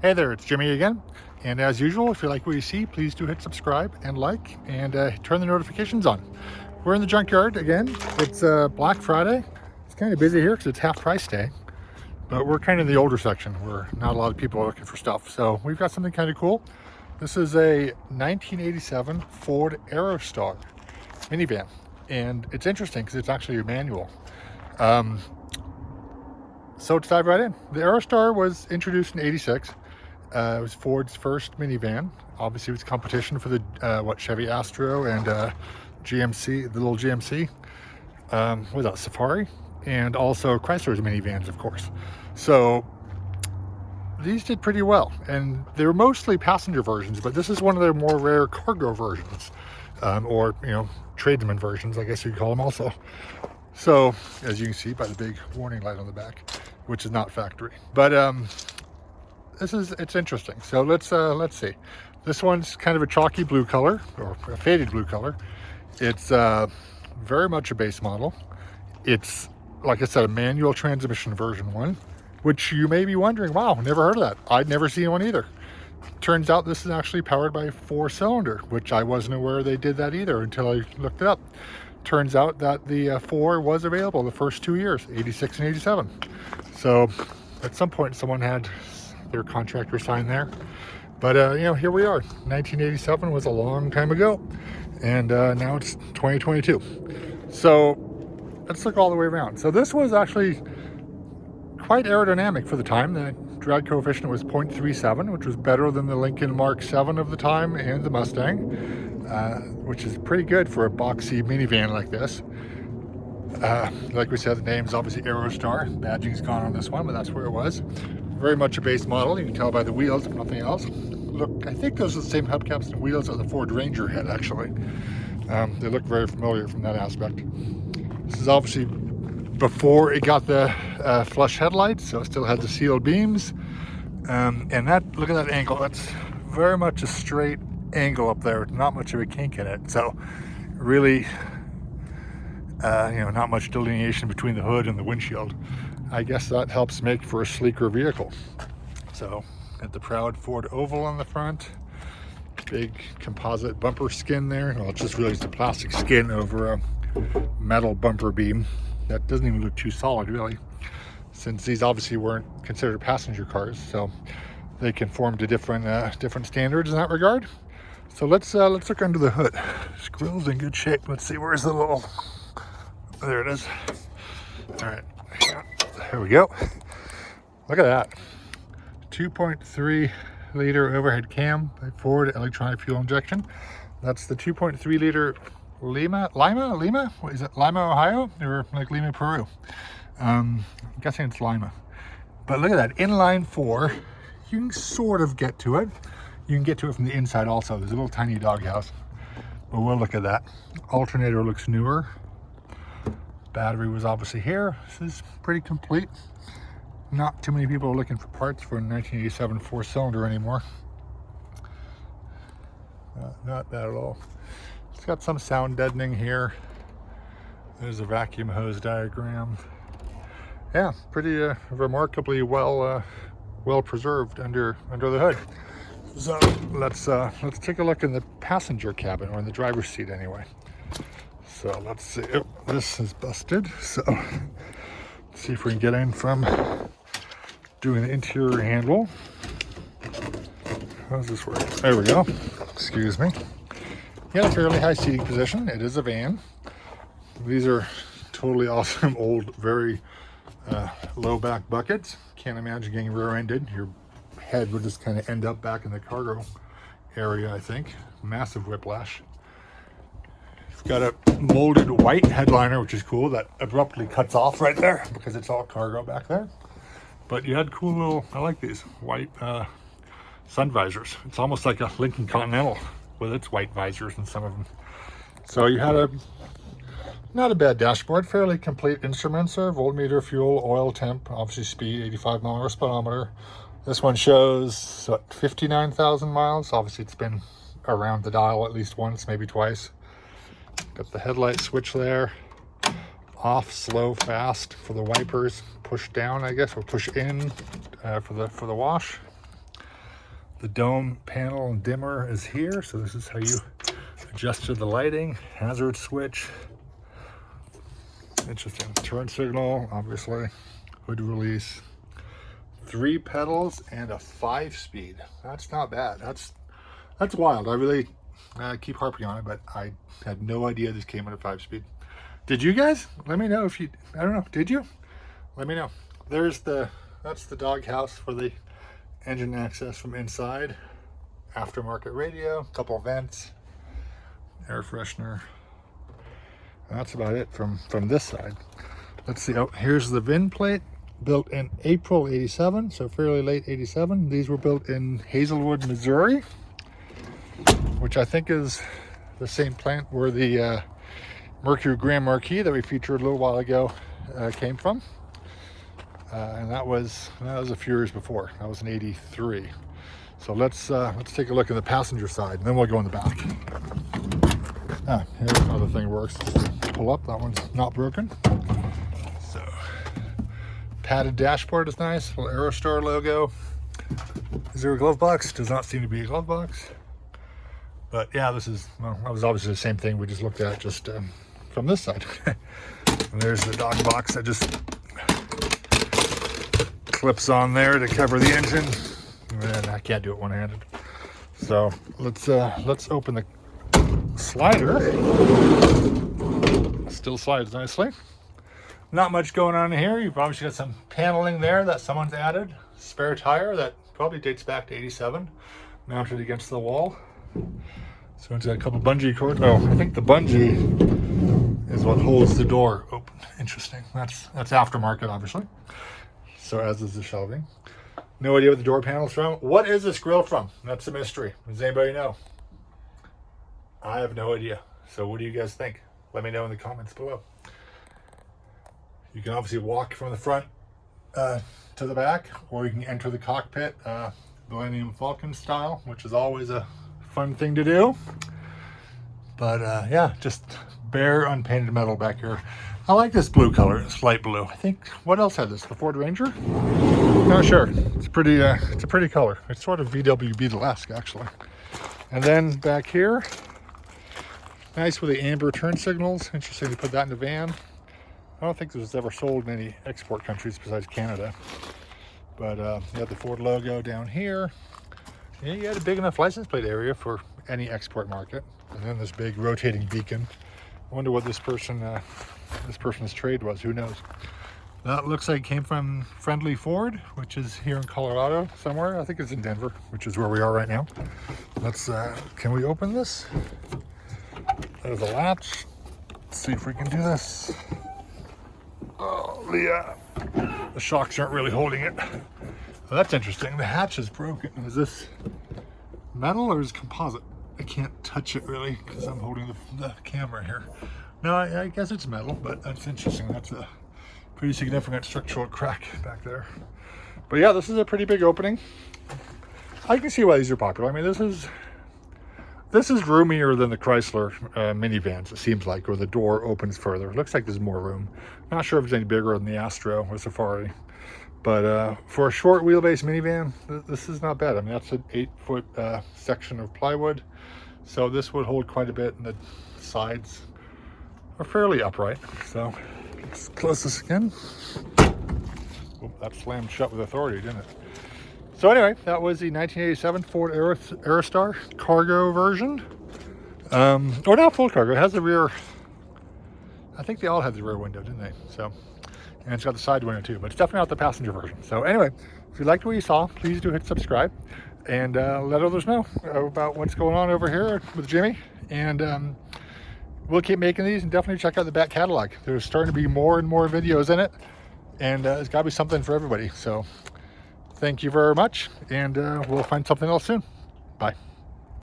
Hey there, it's Jimmy again. And as usual, if you like what you see, please do hit subscribe and like and turn the notifications on. We're in the junkyard again. It's Black Friday. It's kind of busy here because it's half price day, but we're kind of in the older section where not a lot of people are looking for stuff. So we've got something kind of cool. This is a 1987 Ford Aerostar minivan. And it's interesting because it's actually a manual. So let's dive right in. The Aerostar was introduced in '86. It was Ford's first minivan. Obviously, it was competition for the Chevy Astro and GMC, the little GMC. What was that, Safari? And also Chrysler's minivans, of course. So these did pretty well, and they were mostly passenger versions, but this is one of their more rare cargo versions, or tradesman versions, I guess you'd call them also. So as you can see by the big warning light on the back, which is not factory, but it's interesting. So let's see. This one's kind of a chalky blue color, or a faded blue color. It's very much a base model. It's, like I said, a manual transmission version one, which you may be wondering, wow, never heard of that. I'd never seen one either. Turns out this is actually powered by a 4-cylinder, which I wasn't aware they did that either until I looked it up. Turns out that the 4 was available the first 2 years, 86 and 87. So at some point someone had their contractor sign there. But here we are. 1987 was a long time ago, and now it's 2022. So let's look all the way around. So this was actually quite aerodynamic for the time. The drag coefficient was 0.37, which was better than the Lincoln Mark 7 of the time and the Mustang, which is pretty good for a boxy minivan like this. Like we said, the name's obviously Aerostar. Badging's gone on this one, but that's where it was. Very much a base model. You can tell by the wheels, if nothing else. Look, I think those are the same hubcaps and wheels that the Ford Ranger had, actually. They look very familiar from that aspect. This is obviously before it got the flush headlights, so it still had the sealed beams. And that, look at that angle. That's very much a straight angle up there. Not much of a kink in it. So really, not much delineation between the hood and the windshield. I guess that helps make for a sleeker vehicle. So got the proud Ford oval on the front, big composite bumper skin there. Well, it's just really the plastic skin over a metal bumper beam. That doesn't even look too solid, really, since these obviously weren't considered passenger cars, so they conform to different standards in that regard. So let's look under the hood. This grill's in good shape. Let's see, where's the little, there it is. All right, there we go. Look at that. 2.3 liter overhead cam by Ford, electronic fuel injection. That's the 2.3 liter Lima? What is it? Lima, Ohio? Or like Lima, Peru? I'm guessing it's Lima. But look at that, inline 4. You can sort of get to it. You can get to it from the inside also. There's a little tiny doghouse. But we'll look at that. Alternator looks newer. Battery was obviously here. This is pretty complete. Not too many people are looking for parts for a 1987 4-cylinder anymore. Not bad at all. It's got some sound deadening here. There's a vacuum hose diagram. Yeah, pretty remarkably well preserved under the hood. So let's take a look in the passenger cabin, or in the driver's seat anyway. So let's see. Oh, this is busted. So let's see if we can get in from doing the interior handle. How does this work? There we go. Excuse me. Yeah, fairly high seating position. It is a van. These are totally awesome old, very low back buckets. Can't imagine getting rear-ended. Your head would just kind of end up back in the cargo area, I think. Massive whiplash. You've got a molded white headliner, which is cool. That abruptly cuts off right there because it's all cargo back there. But you had cool little, I like these white sun visors. It's almost like a Lincoln Continental with its white visors and some of them. So you had not a bad dashboard, fairly complete instruments there, voltmeter, fuel, oil, temp, obviously speed, 85 mile speedometer. This one shows 59,000 miles. Obviously it's been around the dial at least once, maybe twice. Got the headlight switch there. Off, slow, fast for the wipers. Push down, I guess, or push in for the wash. The dome panel and dimmer is here, so this is how you adjust to the lighting. Hazard switch. Interesting. Turn signal, obviously. Hood release. 3 pedals and a 5-speed. That's not bad. That's wild. I really keep harping on it, but I had no idea this came with a 5-speed. Did you guys? Let me know if you, I don't know, did you? Let me know. That's the dog house for the engine access from inside. Aftermarket radio, couple vents, air freshener. That's about it from this side. Let's see. Oh, here's the VIN plate. Built in April 87, so fairly late 87. These were built in Hazelwood, Missouri, which I think is the same plant where the Mercury Grand Marquis that we featured a little while ago came from. And that was a few years before. That was in 83. So let's take a look at the passenger side, and then we'll go in the back. Here's how the thing works. Just pull up. That one's not broken. So padded dashboard is nice. Little Aerostar logo. Is there a glove box? Does not seem to be a glove box. But yeah, this is, well, that was obviously the same thing we just looked at, just from this side. And there's the dog box that just clips on there to cover the engine. And I can't do it one-handed. So let's open the slider. Still slides nicely. Not much going on in here. You've obviously got some paneling there that someone's added. Spare tire that probably dates back to 87, mounted against the wall. So it's got a couple bungee cords. Oh, I think the bungee is what holds the door open. Interesting. That's aftermarket, obviously. So as is the shelving. No idea what the door panel's from. What is this grill from? That's a mystery. Does anybody know? I have no idea. So what do you guys think? Let me know in the comments below. You can obviously walk from the front to the back, or you can enter the cockpit Millennium Falcon style, which is always a fun thing to do. But yeah, just bare unpainted metal back here. I like this blue color. It's light blue. I think, what else had this? The Ford Ranger? Not sure. It's pretty. It's a pretty color. It's sort of VW Beetle-esque, actually. And then back here, nice with the amber turn signals. Interesting to put that in the van. I don't think this was ever sold in any export countries besides Canada. But you have the Ford logo down here. And you had a big enough license plate area for any export market. And then this big rotating beacon. I wonder what this person's trade was. Who knows? That looks like it came from Friendly Ford, which is here in Colorado somewhere. I think it's in Denver, which is where we are right now. Let's, can we open this? There's a latch. Let's see if we can do this. Oh, the shocks aren't really holding it. Well, that's interesting. The hatch is broken. Is this metal or is it composite? I can't touch it really because I'm holding the camera here. No, I guess it's metal, but that's interesting. That's a pretty significant structural crack back there. But yeah, this is a pretty big opening. I can see why these are popular. I mean, this is roomier than the Chrysler minivans, it seems like, where the door opens further. It looks like there's more room. Not sure if it's any bigger than the Astro or Safari. But for a short wheelbase minivan, this is not bad. I mean, that's an 8-foot section of plywood. So this would hold quite a bit, and the sides are fairly upright. So let's close this again. Oh, that slammed shut with authority, didn't it? So anyway, that was the 1987 Ford Aerostar cargo version. Or not full cargo. It has the rear. I think they all had the rear window, didn't they? So, and it's got the side window too, but it's definitely not the passenger version. So anyway, if you liked what you saw, please do hit subscribe and let others know about what's going on over here with Jimmy. And we'll keep making these, and definitely check out the back catalog. There's starting to be more and more videos in it, and it's got to be something for everybody. So thank you very much, and we'll find something else soon. Bye.